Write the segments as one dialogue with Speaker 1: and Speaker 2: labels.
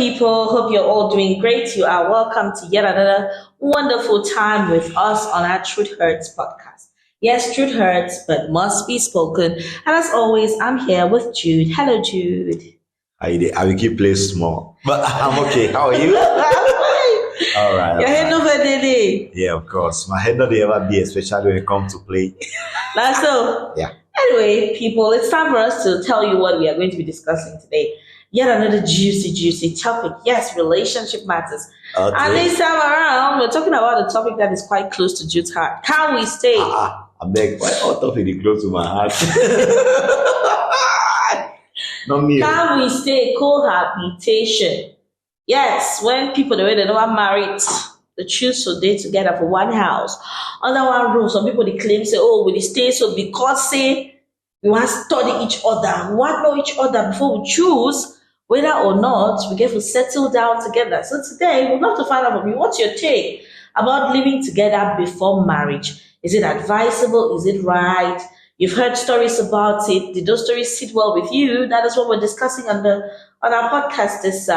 Speaker 1: people? Hope you're all doing great. You are welcome to yet another wonderful time with us on our Truth Hurts podcast. Yes, truth hurts, but must be spoken. And as always, I'm here with Jude. Hello, Jude.
Speaker 2: I will keep playing small, but I'm okay. How are you? All right.
Speaker 1: Your head over there.
Speaker 2: Yeah, of course. My head not ever be, especially when it comes to play.
Speaker 1: That's so.
Speaker 2: Yeah.
Speaker 1: Anyway, people, it's time for us to tell you what we are going to be discussing today. Yet another juicy topic. Yes, relationship matters.
Speaker 2: Okay.
Speaker 1: And this time around, we're talking about a topic that is quite close to Jude's heart. Can we stay?
Speaker 2: I beg. Why all topic is close to my heart? Not me.
Speaker 1: Can we stay? Cohabitation. Yes, when people the way they never married, they choose to stay together for one house, under one room. Some people they claim say, "Oh, we stay so because say we want to study each other, we want to know each other before we choose whether or not we get to settle down together." So today we'd love to find out from you what's your take about living together before marriage. Is it advisable? Is it right? You've heard stories about it. Did those stories sit well with you? That is what we're discussing on our podcast this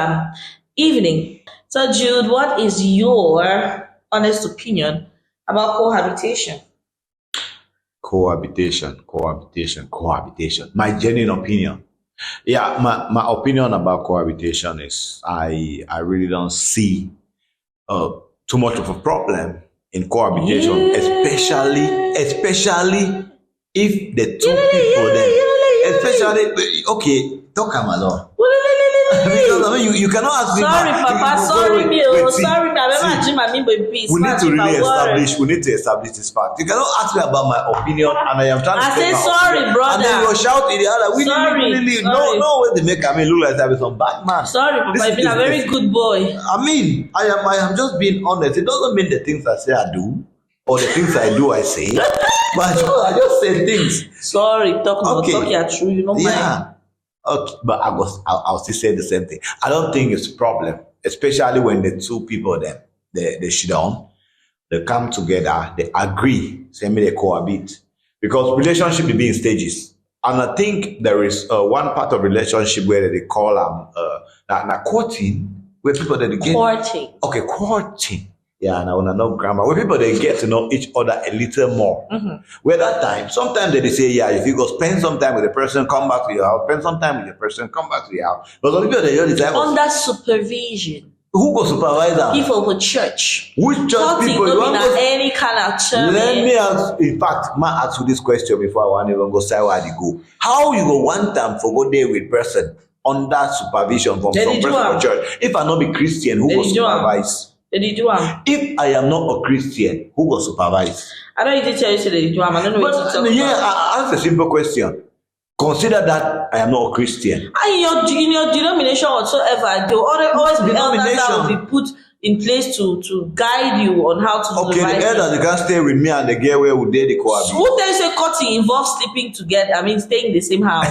Speaker 1: evening. So, Jude, what is your honest opinion about cohabitation?
Speaker 2: Cohabitation. My genuine opinion. Yeah, my opinion about cohabitation is I really don't see too much of a problem in cohabitation, especially if the two people especially okay, talk along. Because I mean, you cannot ask me.
Speaker 1: Sorry, Papa. Sorry, me. Sorry,
Speaker 2: we need to establish this fact. You cannot ask me about my opinion, and I am trying to.
Speaker 1: I say sorry,
Speaker 2: opinion.
Speaker 1: brother.
Speaker 2: And then you shout in the other.
Speaker 1: Sorry.
Speaker 2: No way to make me look like that with some bad man.
Speaker 1: Sorry, Papa. You've been a very good boy.
Speaker 2: I mean, I am just being honest. It doesn't mean the things I say I do, or the things I do I say, but I just say things.
Speaker 1: Sorry, talk your true. You know,
Speaker 2: yeah. Okay, but I'll still say the same thing. I don't think it's a problem, especially when the two people they sit down, they come together, they agree, say me they cohabit, because relationship will be in stages, and I think there is one part of relationship where they call courting, where people that get
Speaker 1: courting.
Speaker 2: Okay, courting. Yeah, and I want to know grammar. Where people they get to know each other a little more. Mm-hmm. Where that time, sometimes they say, yeah, if you go spend some time with the person, come back to your house. Spend some time with the person, come back to your house. But some people they hear the time
Speaker 1: under supervision.
Speaker 2: Who go supervise them?
Speaker 1: People for church.
Speaker 2: Which church
Speaker 1: courting
Speaker 2: people?
Speaker 1: You want any kind of church.
Speaker 2: Let me ask. In fact, I ask you this question before I want to even go say where they go. How you go one time for go there with person under supervision from some person for church? If I not be Christian, who go supervise? If I am not a Christian, who will supervise?
Speaker 1: I don't need to tell you that they do. I don't know what to talk about.
Speaker 2: I ask a simple question. Consider that I am not a Christian.
Speaker 1: In your denomination whatsoever, there will always be elders that will be put in place to guide you on how to do the right
Speaker 2: thing. Okay, the elders they can stay with me and the girl where would they cohabit.
Speaker 1: Who tells you courting involves sleeping together? I mean, staying in the same house.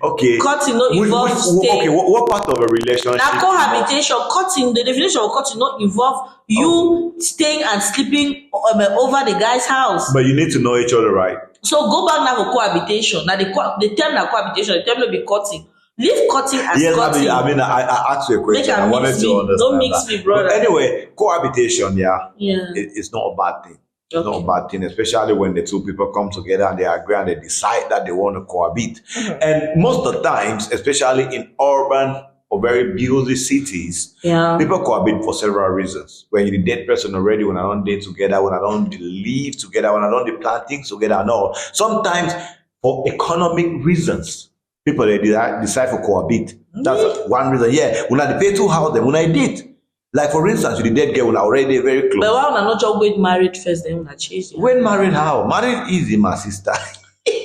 Speaker 2: Okay.
Speaker 1: Courting not involves staying.
Speaker 2: Okay, what part of a relationship?
Speaker 1: Now, cohabitation, courting, the definition of courting not involve you staying and sleeping over the guy's house.
Speaker 2: But you need to know each other, right?
Speaker 1: So go back now for cohabitation. Now the term that cohabitation, the term will be courting. Leave courting as courting.
Speaker 2: I asked you a question. I wanted to understand.
Speaker 1: Don't mix me, brother.
Speaker 2: But anyway, cohabitation, it's not a bad thing. It's not a bad thing, especially when the two people come together and they agree and they decide that they want to cohabit. Mm-hmm. And most of the times, especially in urban or very busy cities, people cohabit for several reasons. When you're the dead person already, when I don't date together, when I don't live together, when I don't plan things together, no. Sometimes for economic reasons. People they decide for cohabit. That's one reason. Yeah, when I pay 2 houses, when I did. Like for instance, with the dead girl, when I already very close.
Speaker 1: But why when I not just wait married first, then when I change it?
Speaker 2: When married how? Married easy, my sister.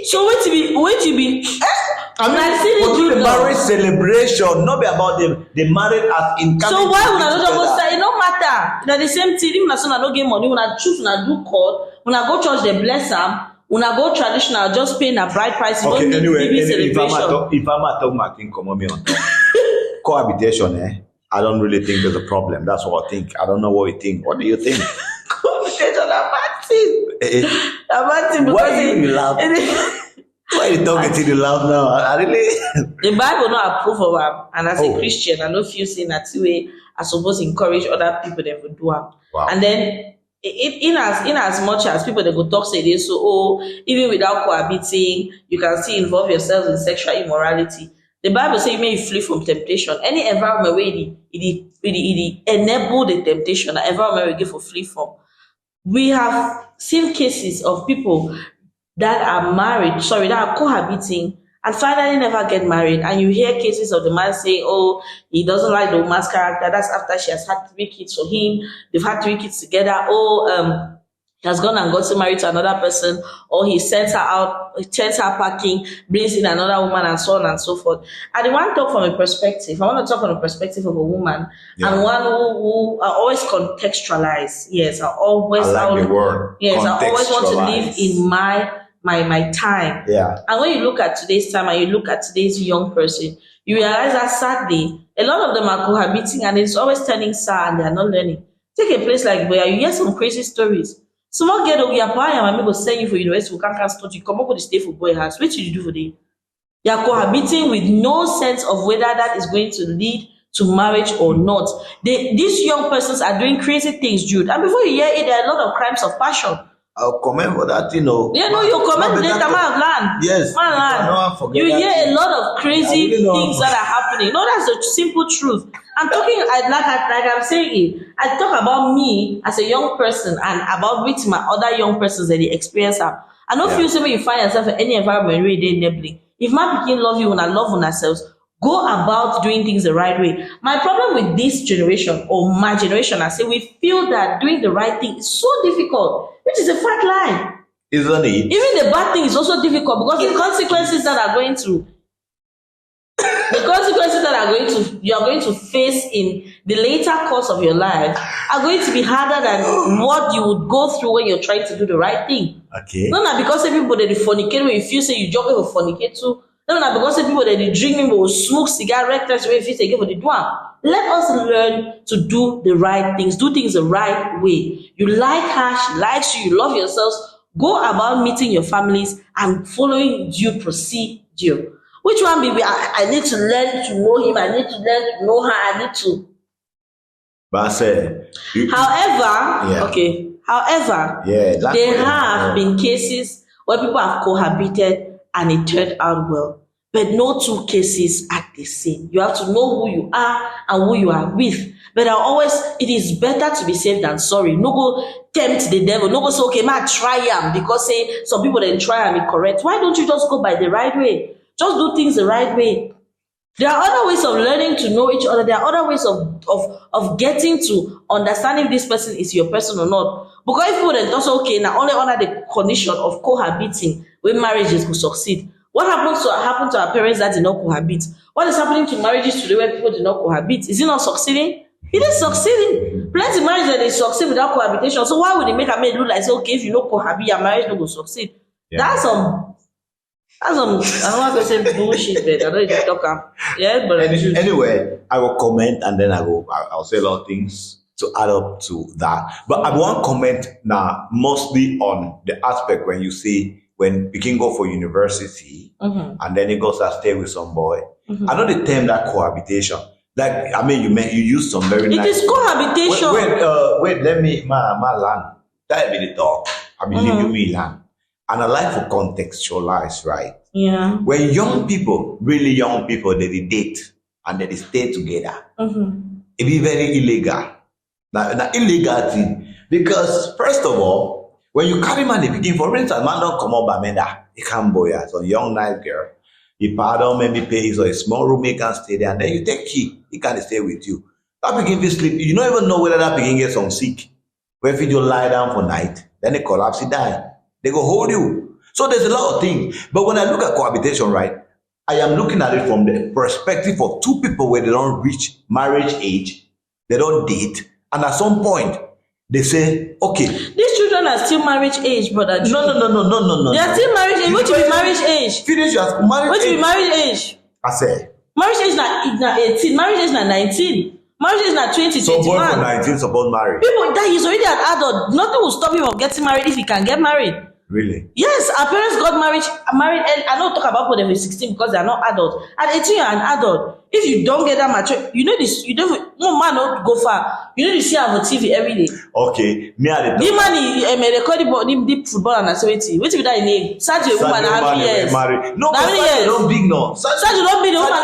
Speaker 1: So wait to be.
Speaker 2: I mean, the marriage celebration, not be about them. They married as in.
Speaker 1: So why when I not just say it don't matter? They're the same thing. Even as I don't get money, when I choose, when I do court, when I go church, they bless them. When I go traditional, just paying a bride price.
Speaker 2: Okay, anyway, if I'm talk my thing, come on me on top. Cohabitation, I don't really think there's a problem. That's what I think. I don't know what you think. What do you think?
Speaker 1: Cohabitation, a bad thing. A bad thing because
Speaker 2: why you laugh? Why you talking to the laugh now? I really.
Speaker 1: The Bible not approve of am, and as a Christian, I don't feel saying that way I suppose encourage other people that would do am.
Speaker 2: Wow.
Speaker 1: And then in as much as people that go talk say this, so even without cohabiting, you can still involve yourselves in sexual immorality. The Bible says you may flee from temptation. Any environment where it enable the temptation, the environment we give for flee from. We have seen cases of people that are married, that are cohabiting, and finally never get married. And you hear cases of the man saying, oh, he doesn't like the woman's character. That's after she has had 3 kids for him. They've had 3 kids together. Oh, he has gone and gotten married to another person, or he sends her out, sends her packing, brings in another woman, and so on and so forth. I want to talk from a perspective. I want to talk from the perspective of a woman, and one who are always contextualize. Yes, I always
Speaker 2: like the word.
Speaker 1: Yes, I always want to live in my time.
Speaker 2: Yeah.
Speaker 1: And when you look at today's time and you look at today's young person, you realize that sadly, a lot of them are cohabiting and it's always turning sour and they are not learning. Take a place like where you hear some crazy stories. Small girl, we are buying and maybe send you for university, we can't study, come up with the stay for boy house. What should you do for them? You are cohabiting with no sense of whether that is going to lead to marriage or not. These young persons are doing crazy things, Jude. And before you hear it, there are a lot of crimes of passion.
Speaker 2: I'll comment for that, you know.
Speaker 1: Yeah, no, you comment later, man, land.
Speaker 2: Yes.
Speaker 1: Man, you hear a lot of crazy things that are happening. No, that's the simple truth. I'm talking like I'm saying it. I talk about me as a young person and about with my other young persons that they experience have. I don't feel so when you find yourself in any environment where they're enabling. If my people love you and I love on ourselves, go about doing things the right way. My problem with this generation or my generation, I say we feel that doing the right thing is so difficult, which is a fat lie.
Speaker 2: Isn't it?
Speaker 1: Even the bad thing is also difficult because the consequences that are going to you are going to face in the later course of your life are going to be harder than what you would go through when you're trying to do the right thing.
Speaker 2: Okay.
Speaker 1: Not because everybody they fornicate when you feel say you jump for fornicate too. Not because people that they drink or smoke cigar reckless way if you say give for the doing. Let us learn to do the right things, do things the right way. You like her, she likes you, you love yourselves. Go about meeting your families and following due procedure. Which one be I need to learn to know him, I need to learn to know her, I need to.
Speaker 2: But I said,
Speaker 1: however, there have been cases where people have cohabited and it turned out well. But no 2 cases are the same. You have to know who you are and who you are with. But it is better to be safe than sorry. No go tempt the devil. No go say, okay, man, try him because say some people then try and be correct. Why don't you just go by the right way? Just do things the right way. There are other ways of learning to know each other. There are other ways of getting to understanding if this person is your person or not. Because if people then also okay, now only under the condition of cohabiting, when marriages will succeed. What happened to our parents that did not cohabit? What is happening to marriages today where people did not cohabit? Is it not succeeding? It is succeeding. Plenty of marriages that they succeed without cohabitation. So why would they make a man look like say, okay, if you don't cohabit, your marriage not will succeed? Yeah. That's some I don't want to say bullshit, but I don't even talk. Yeah, but
Speaker 2: anyway, I will comment and then I'll say a lot of things to add up to that. But I want to comment now mostly on the aspect when you see when you can go for university and then he goes to stay with some boy. I know the term that cohabitation. Like I mean, you use some very nice.
Speaker 1: It is cohabitation.
Speaker 2: Wait. Let me my land. That be the talk. I mean, leave me land. And I like to contextualize, right?
Speaker 1: Yeah.
Speaker 2: When young people, really young people, they date and they stay together, it be very illegal. Now illegal thing. Because first of all, when you carry man, they begin, for instance, man don't come up by menda. He can't boy as a young nice girl. He pardon maybe pays or a small room, he can stay there, and then you take key, he can stay with you. That begin to sleep. You don't even know whether that begin gets some sick. Where if you just lie down for night, then they collapse, he die. They go hold you. So there's a lot of things. But when I look at cohabitation, right, I am looking at it from the perspective of 2 people where they don't reach marriage age, they don't date, and at some point, they say, okay.
Speaker 1: These children are still marriage age, brother.
Speaker 2: No.
Speaker 1: They are still marriage age. What should be marriage age?
Speaker 2: Finish your marriage age.
Speaker 1: What should be marriage age?
Speaker 2: I say.
Speaker 1: Marriage age na 18. Marriage age na 19. Marriage age na 20,
Speaker 2: so
Speaker 1: 21.
Speaker 2: So boy for 19 suppose marry.
Speaker 1: People that he's already an adult. Nothing will stop him from getting married if he can get married.
Speaker 2: Really?
Speaker 1: Yes, our parents got married, and I don't talk about when they were 16 because they are not adults. At 18, you're an adult. If you don't get that mature, you know this. You don't. No man not go far. You know you see on TV every day.
Speaker 2: Okay, me at the
Speaker 1: The man he record the football and activity. Wait till that name. Sadio woman how many years?
Speaker 2: No,
Speaker 1: how many years?
Speaker 2: Don't big no.
Speaker 1: Sadio don't be the woman.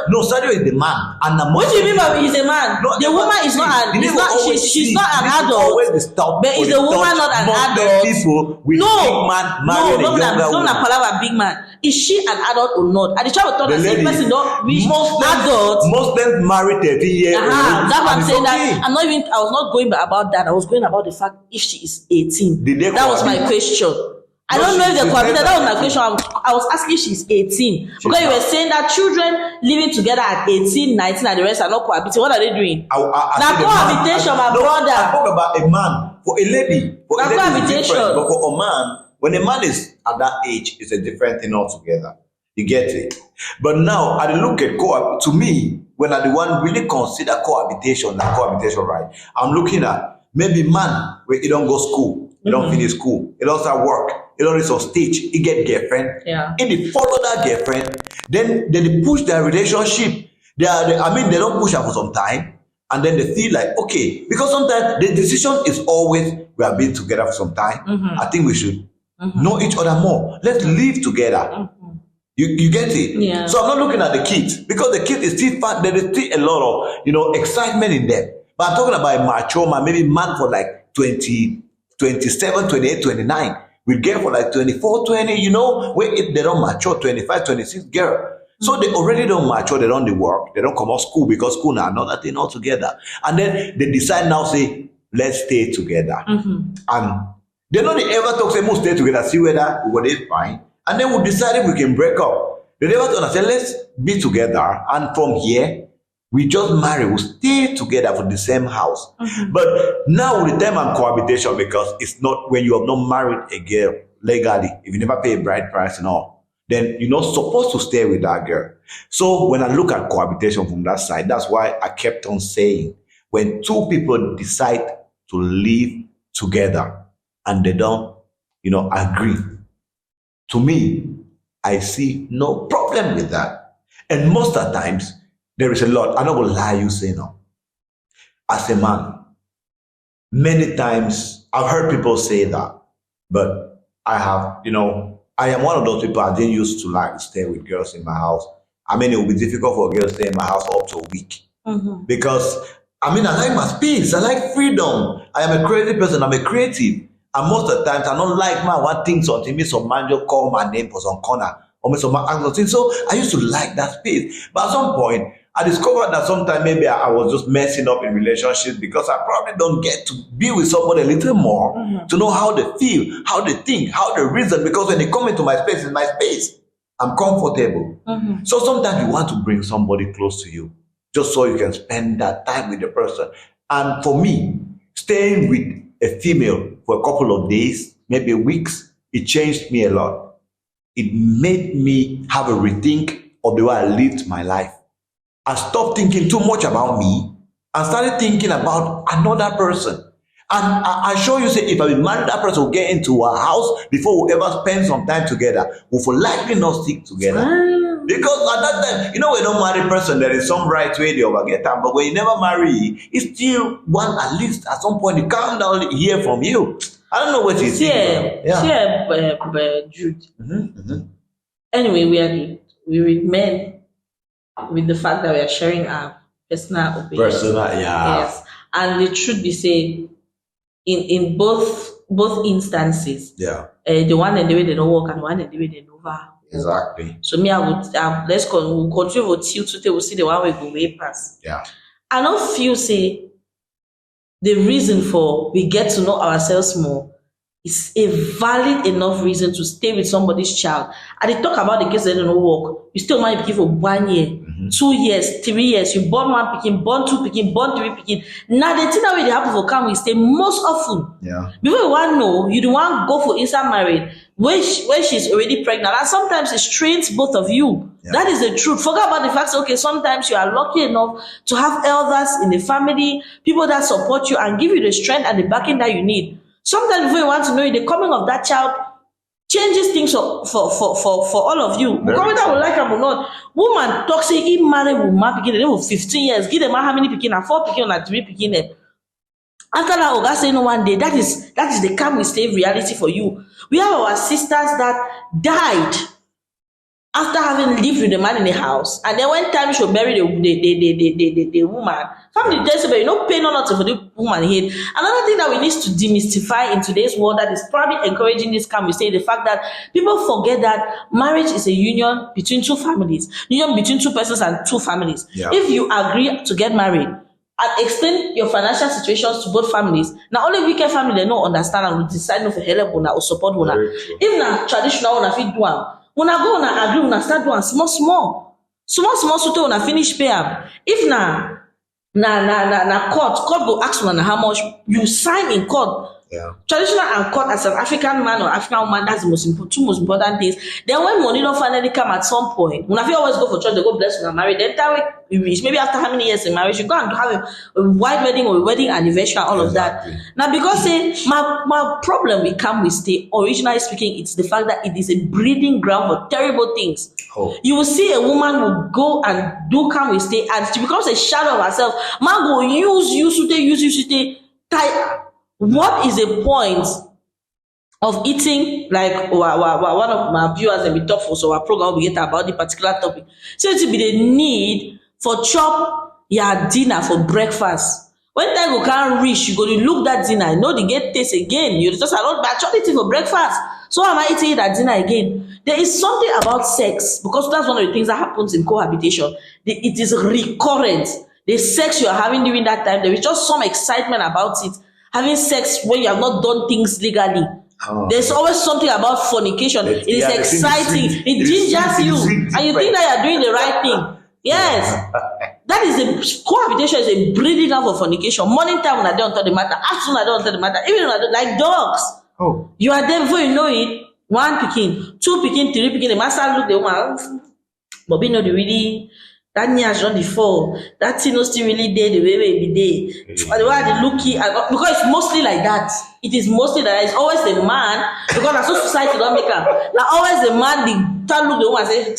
Speaker 2: No, Sadio is the man, and the
Speaker 1: what do you mean by he's a man?
Speaker 2: No,
Speaker 1: the woman is not an. Is not. She's not an adult.
Speaker 2: Always the stop.
Speaker 1: But is the woman not an adult?
Speaker 2: People with
Speaker 1: no,
Speaker 2: big man marrying a younger woman.
Speaker 1: No, palava big man. Is she an adult or not? And the child thought the same person don't reach adult.
Speaker 2: Most them married 30 years.
Speaker 1: That's what I'm saying. That I was not going about that. I was going about the fact if she is 18. That was my question. I don't know if they're cohabited. That was my question. I was asking if she's 18. Because you were saying that children living together at 18, 19, and the rest are not cohabiting. What are they doing? Now cohabitation, my brother.
Speaker 2: I talk about a man. For a lady. For a lady
Speaker 1: cohabitation.
Speaker 2: But for a man, when a man is at that age, it's a different thing altogether. You get it? But now, I look at to me, when I the one really consider cohabitation, right? I'm looking at maybe man where he don't go school, he don't finish school, he don't start work, he don't reach on stage, he get girlfriend, and they follow that girlfriend, then they push their relationship. They don't push her for some time, and then they feel like, okay, because sometimes the decision is always we have been together for some time. I think we should know each other more. Let's live together. You get it?
Speaker 1: Yeah.
Speaker 2: So I'm not looking at the kids because the kid is still fun. There is still a lot of excitement in them. But I'm talking about a mature man, maybe man for like 20, 27, 28, 29. We get for like 24, 20, where if they don't mature, 25, 26 girl. So they already don't mature, they don't work, they don't come out school because school now another thing altogether. And then they decide now, say, let's stay together. And they don't ever talk, say, we'll stay together, see whether we're going to fine. And then we'll decide if we can break up. They never told us, say, let's be together. And from here, we just marry, we'll stay together for the same house. But now with the time I'm cohabitation, because it's not when you have not married a girl legally, if you never pay a bride price and all, then you're not supposed to stay with that girl. So when I look at cohabitation from that side, that's why I kept on saying, when two people decide to live together and they don't, agree, to me, I see no problem with that. And most of the times, there is a lot. I'm not going to lie, you say no. As a man, many times I've heard people say that, but I have, I am one of those people. I didn't used to like to stay with girls in my house. I mean, it would be difficult for a girl to stay in my house up to a week because I like my space. I like freedom. I am a crazy person. I'm a creative. And most of the times, I don't like one thing something, me some man just call my name for some corner, or me some man ask something. So I used to like that space. But at some point, I discovered that sometimes maybe I was just messing up in relationships because I probably don't get to be with somebody a little more to know how they feel, how they think, how they reason. Because when they come into my space, it's my space. I'm comfortable. So sometimes you want to bring somebody close to you just so you can spend that time with the person. And for me, staying with a female for a couple of days, maybe weeks, it changed me a lot. It made me have a rethink of the way I lived my life. I stopped thinking too much about me and started thinking about another person. And I show you, say, if I will marry that person, we'll get into our house before we ever spend some time together, we will likely not stick together. Because at that time, when you don't marry a person, there is some right way they overget them. But when you never marry, it's still one, at least at some point, you calm down, hear from you. I don't know what you think.
Speaker 1: Jude. Anyway, we remain with the fact that we are sharing our personal opinion. Yes. And the truth be said, in both instances, the one and the way they don't work and the one and the way they don't work.
Speaker 2: Exactly.
Speaker 1: So me, we'll continue till today. We'll see the one we go way past.
Speaker 2: Yeah.
Speaker 1: I don't feel say the reason for we get to know ourselves more is a valid enough reason to stay with somebody's child. And they talk about the kids that don't work. You still might be for 1 year, 2 years, 3 years. You born one picking, born two picking, born three picking. Now the thing that will happen for come we stay most often.
Speaker 2: Yeah.
Speaker 1: Before you want to know, you don't want to go for inside marriage when she's already pregnant. And sometimes it strains both of you. Yeah. That is the truth. Forget about the fact, okay, sometimes you are lucky enough to have elders in the family, people that support you and give you the strength and the backing that you need. Sometimes before you want to know it, the coming of that child changes things for all of you. Because whether we like them or not, woman talk say he marry woman begin them 15 years, give them how many picking and 4 picking and 3 picking. After that, Oga say no one day. That is the come we stay reality for you. We have our sisters that died after having lived with the man in the house, and then when time should bury the woman, family tells you, you know, pay no nothing for the woman here. Another thing that we need to demystify in today's world that is probably encouraging this can we say the fact that people forget that marriage is a union between two families, union between two persons and two families.
Speaker 2: Yeah.
Speaker 1: If you agree to get married and explain your financial situations to both families, now only weekend family they don't understand and will decide no for help or support una. If na traditional una fit do am, una go una agree una start doing small so to una finish pay am. If na court go ask una how much you sign in court.
Speaker 2: Yeah.
Speaker 1: Traditional and court as an African man or African woman, that's the two most important things. Then when money don't finally come at some point, when I feel always go for church, they go bless when I'm married. Then that way you reach maybe after how many years in marriage, you go and have a white wedding or a wedding anniversary and all of that. Now because my problem with Camp We Stay, originally speaking, it's the fact that it is a breeding ground for terrible things.
Speaker 2: Oh.
Speaker 1: You will see a woman will go and do Camp We Stay and she becomes a shadow of herself. Man go use you tie. What is the point of eating like one of my viewers and we talk for so our program we get about the particular topic. So it will be the need for chop your dinner for breakfast. When time go can't reach, you go to look that dinner, you know the get taste again. You just not bad chop it for breakfast. So am I eating that dinner again? There is something about sex because that's one of the things that happens in cohabitation. It is recurrent. The sex you are having during that time, there is just some excitement about it. Having sex when you have not done things legally. Oh. There's always something about fornication. It is exciting. It gingers you. And you think that you're doing the right thing. Yes. That is a cohabitation is a breeding ground for fornication. Morning time when I don't tell the matter. Afternoon I don't tell the matter. Even when I don't like dogs. Oh. You are there before you know it. 1 picking, 2 picking, 3 picking. The master look the woman. But we know the really that near John the fall. That thing was still really there the way it be there. The way they looky because it's mostly like that. It is mostly that it's always the man because that's so society don't make up. Now always the man the tell look the woman say,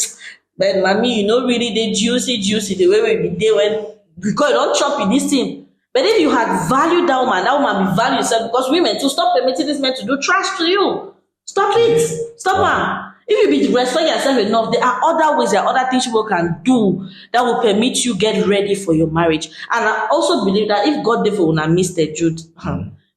Speaker 1: but mommy, you know really the juicy the way we be there when because you don't chop in this thing. But if you had valued that woman be value yourself because women to stop permitting this man to do trash to you. Stop it. Stop her. If you be respect yourself enough, there are other ways, there are other things people can do that will permit you get ready for your marriage. And I also believe that if God did for una Mr. Jude,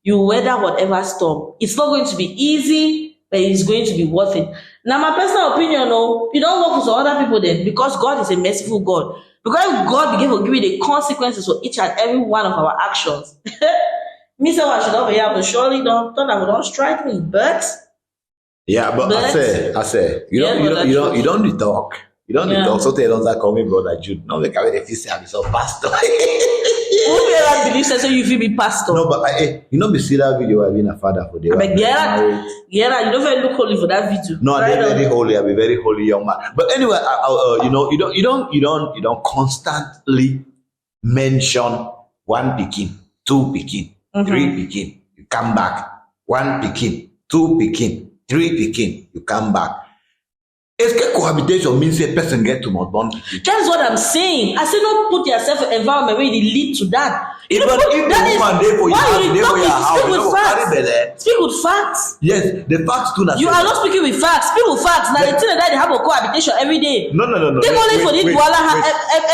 Speaker 1: you weather whatever storm. It's not going to be easy, but it's going to be worth it. Now, my personal opinion, no, you don't work with some other people then because God is a merciful God. Because God began to give you the consequences for each and every one of our actions. Me say I should not be here, but surely don't strike me. But
Speaker 2: yeah, but I say, you don't need talk. You don't need talk. So they don't call me brother Jude. No, they carry the fist and so pastor.
Speaker 1: Who ever believes that so you feel be pastor?
Speaker 2: No, but you know, me see that video. I've been a father for them.
Speaker 1: But yeah, you don't very look holy for that video.
Speaker 2: No, I'm very holy. I'll be very holy young man. But anyway, you don't constantly mention 1 picking, 2 picking, 3 picking. You come back. 1 picking, 2 picking. 3 picking, you come back. Est-ce que cohabitation means a person get to more born?
Speaker 1: That's what I'm saying. I say don't put yourself in an environment where it lead to that.
Speaker 2: Even if the woman there for your house,
Speaker 1: speak with facts.
Speaker 2: Yes, the facts too.
Speaker 1: You are not speaking with facts. Speak with facts. Now the thing that they have a cohabitation every day.
Speaker 2: No.
Speaker 1: They only for this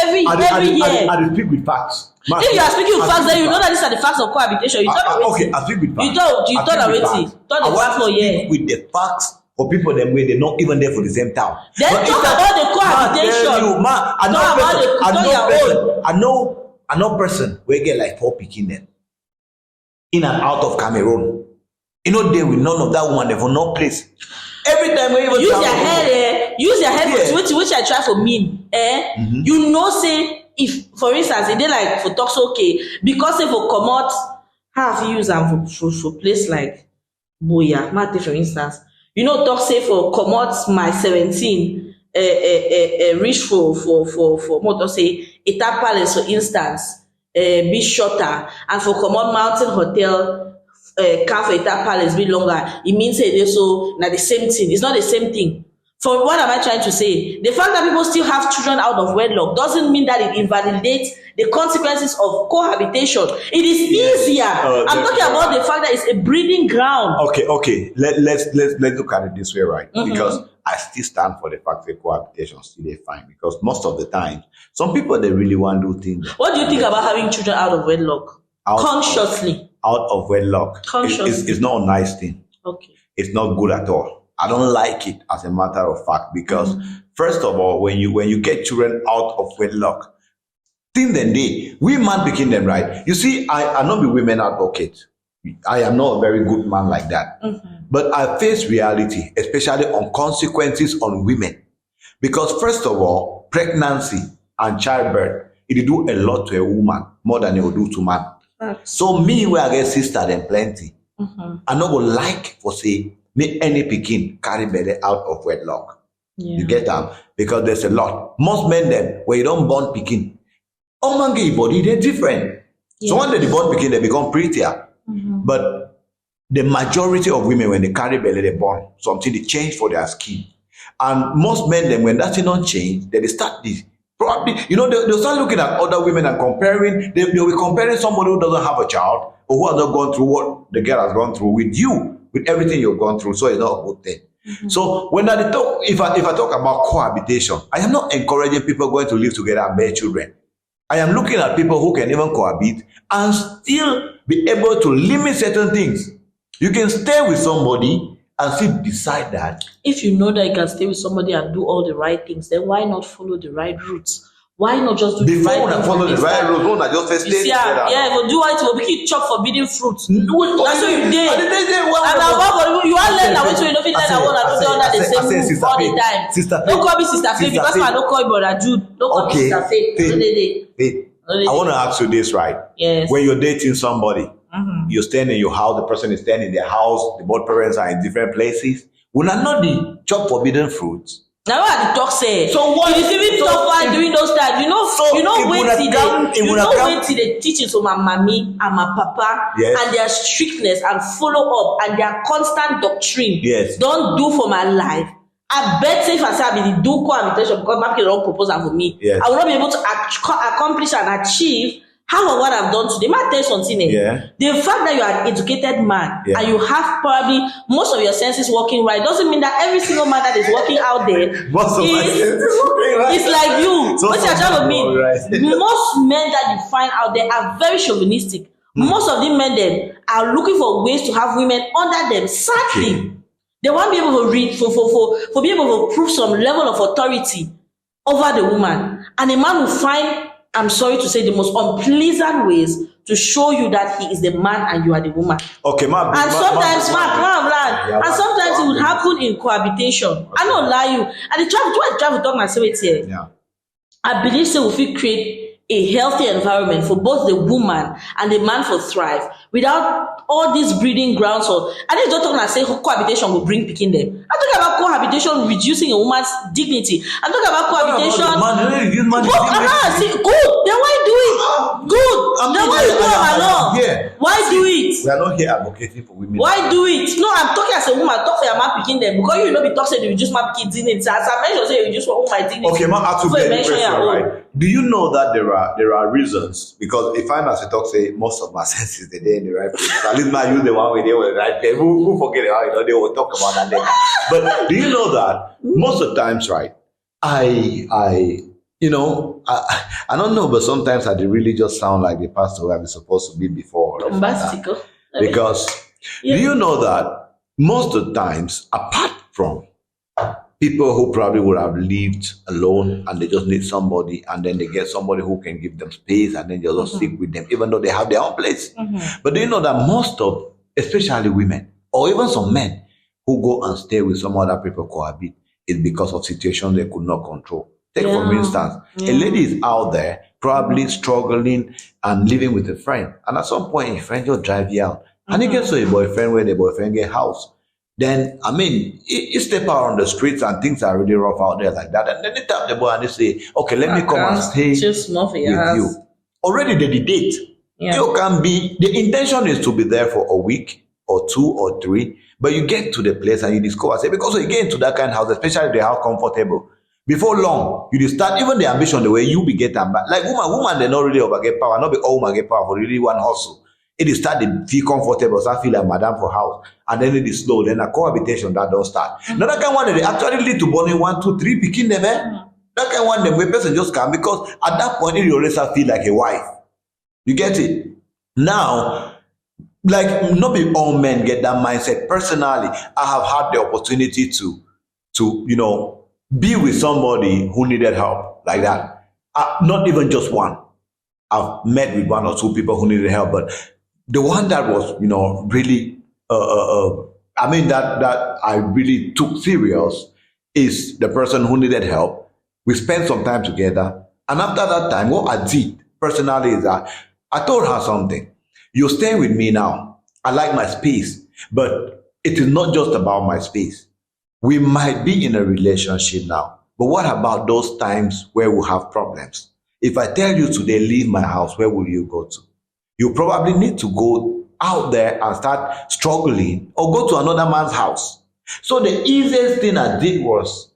Speaker 1: every year.
Speaker 2: I speak with facts.
Speaker 1: If you are speaking with facts, then you know that these are the facts of cohabitation. You thought
Speaker 2: okay, I speak with facts.
Speaker 1: You thought already.
Speaker 2: I want to speak with the facts for people them where they're not even there for the same town.
Speaker 1: Then talk about the cohabitation.
Speaker 2: I know person we get like 4 picking them in and out of Cameroon. You know they will none of that woman they for no place. Every time we even
Speaker 1: use your head for which I try for mean. You know say if for instance they like for talks okay because if for come out half use them for place like Boya, Mate for instance. You know talk say for come out my 17 reach for what to say Eta Palace for instance be shorter and for come out Mountain Hotel calf for that palace be longer, it means they so now the same thing. It's not the same thing. For what am I trying to say? The fact that people still have children out of wedlock doesn't mean that it invalidates the consequences of cohabitation. It is easier. I'm talking about the fact that it's a breeding ground.
Speaker 2: Okay. Let's look at it this way, right? Because I still stand for the fact that cohabitation still they fine. Because most of the time, some people they really want to do things.
Speaker 1: What do you think about having children out of wedlock? Consciously.
Speaker 2: Out of wedlock.
Speaker 1: Consciously.
Speaker 2: It's not a nice thing.
Speaker 1: Okay.
Speaker 2: It's not good at all. I don't like it, as a matter of fact, because first of all, when you get children out of wedlock, think then we man picking them, right? You see, I not be women advocate. I am not a very good man like that. But I face reality, especially on consequences on women. Because first of all, pregnancy and childbirth, it do a lot to a woman more than it will do to man. So me, where I get sister them plenty, I not go like for say, me any pikin carry belly out of wedlock. You get that? Because there's a lot. Most men then, when you don't born pikin, man get body, they're different. So when they born pikin, they become prettier. But the majority of women, when they carry belly, they born something they change for their skin. And most men then, when that thing don't change, then they start this. Probably, they'll start looking at other women and comparing. They'll be comparing somebody who doesn't have a child or who has not gone through what the girl has gone through with you. With everything you've gone through, so it's not a good thing. So when I talk, if I talk about cohabitation, I am not encouraging people going to live together and bear children. I am looking at people who can even cohabit and still be able to limit certain things. You can stay with somebody and still decide that.
Speaker 1: If you know that you can stay with somebody and do all the right things, then why not follow the right routes? Why not just do the right thing?
Speaker 2: Before I follow the right route, when I just first stay together.
Speaker 1: Go do what will be chop forbidden fruits. That's what you did. And you are learning that way, you don't feel like I want to do under the same roof all the time. Don't call me Sister Faith because I don't call you Brother Jude. Don't call me Sister Faith.
Speaker 2: I want to ask you this, right?
Speaker 1: Yes.
Speaker 2: When you're dating somebody, you're staying in your house, the person is staying in their house, the both parents are in different places. Will not the chop forbidden fruits?
Speaker 1: Now what the talk say?
Speaker 2: So what
Speaker 1: is even tougher during those times? Wait till they teach it to my mommy and my papa and their strictness and follow up and their constant doctrine.
Speaker 2: Yes.
Speaker 1: Don't do for my life. I bet if I say I be do cohabitation because my people don't propose that for me.
Speaker 2: Yes.
Speaker 1: I will not be able to accomplish and achieve half of what I've done today. Might tell you something. The fact that you are an educated man and you have probably most of your senses working right doesn't mean that every single man that is working out there is like you.
Speaker 2: So
Speaker 1: what you're trying to mean? Most men that you find out there are very chauvinistic. Most of the men then are looking for ways to have women under them. Sadly, they won't be able to read for be able to prove some level of authority over the woman. And a man will find, I'm sorry to say, the most unpleasant ways to show you that he is the man and you are the woman.
Speaker 2: Okay,
Speaker 1: and sometimes it would happen in cohabitation. I don't lie you. And the travel talk myself here.
Speaker 2: Yeah.
Speaker 1: I believe so if we create a healthy environment for both the woman and the man to thrive without all these breeding grounds. I don't talk and say cohabitation will bring picking them. I'm talking about cohabitation reducing a woman's dignity. I'm talking about cohabitation. Good. Then why do it? Good. Then why you do it alone? Why do it?
Speaker 2: We are not here advocating for women.
Speaker 1: Why do it? No, I'm talking as a woman. Talk for your man picking them because you know be talk say they reduce my picking dignity. As I mentioned, say you reduce my dignity.
Speaker 2: Okay, man, I have to get the question right. Do you know that there are reasons? Because if I'm as a talk say most of my senses the day in the right place. At least I use the one where they were the right place. Who forget it? They will talk about that later. But do you know that most of the times, right? I don't know, but sometimes I really just sound like the pastor who I'm supposed to be before. Because do you know that most of the times, apart from people who probably would have lived alone and they just need somebody and then they get somebody who can give them space and then they'll just stick with them, even though they have their own place. But do you know that most of, especially women or even some men who go and stay with some other people cohabit is because of situations they could not control. Take for instance, a lady is out there probably struggling and living with a friend. And at some point, a friend just drive you out. And he gets to a boyfriend where the boyfriend get house. Then, you step out on the streets and things are really rough out there like that. And then they tap the boy and they say, okay, let me come and stay with you. Already they did date.
Speaker 1: Yeah.
Speaker 2: You can be, the intention is to be there for a week or 2 or 3, but you get to the place and you discover, say, because you get into that kind of house, especially if they are comfortable, before long, you dey start, even the ambition, the way you be get am back. Like woman, they not really over get power, not be all woman get power for really one hustle. It is start to feel comfortable, start feel like madam for house, and then it is slow, then a cohabitation that don't start. Now that kind of one, they actually lead to burning 1, 2, 3 picking them, That kind of one, the way person just come, because at that point, it already start feel like a wife. You get it? Now, like, not be all men get that mindset. Personally, I have had the opportunity to be with somebody who needed help like that. Not even just one. I've met with 1 or 2 people who needed help, but the one that was, really, that I really took serious is the person who needed help. We spent some time together, and after that time, what I did personally is that I told her something. You're staying with me now. I like my space, but it is not just about my space. We might be in a relationship now, but what about those times where we have problems? If I tell you today, leave my house, where will you go to? You probably need to go out there and start struggling or go to another man's house. So the easiest thing I did was,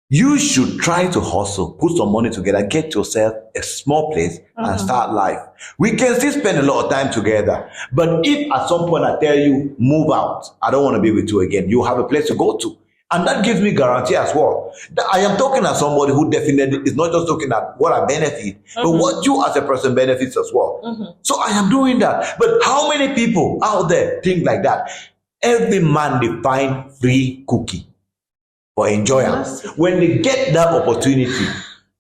Speaker 2: you should try to hustle, put some money together, get yourself a small place and start life. We can still spend a lot of time together. But if at some point I tell you, move out, I don't want to be with you again, you have a place to go to. And that gives me guarantee as well. That I am talking as somebody who definitely is not just looking at what I benefit, but what you as a person benefits as well. So I am doing that. But how many people out there think like that? Every man they find free cookie or enjoy them. When they get that opportunity,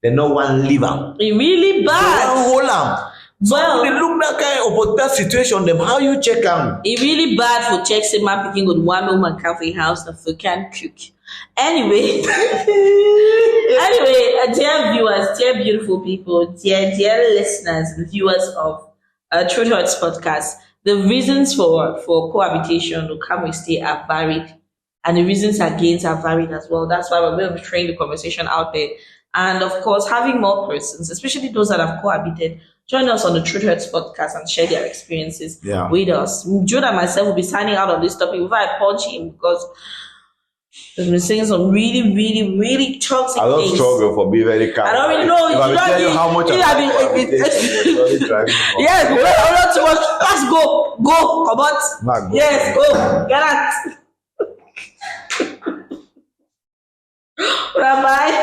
Speaker 2: they no one leave them.
Speaker 1: It really bad.
Speaker 2: They hold them. Well, they look that kind of that situation, them how you check them.
Speaker 1: It really bad for check say man picking with 1 woman cafe house that you can cook. Anyway, dear viewers, dear beautiful people, dear listeners and viewers of Truth Hurts podcast, the reasons for cohabitation or can we stay are varied, and the reasons against are varied as well. That's why we're going to be throwing the conversation out there, and of course having more persons, especially those that have cohabited, join us on the Truth Hurts podcast and share their experiences with us. Jude and myself will be signing out on this topic before I punch him, because he's been saying some really, really, really toxic things. I
Speaker 2: don't struggle for being very calm.
Speaker 1: I don't really know.
Speaker 2: If I tell you how much
Speaker 1: yes, not too much. Let's go, about. Yes, go, get out. Bye.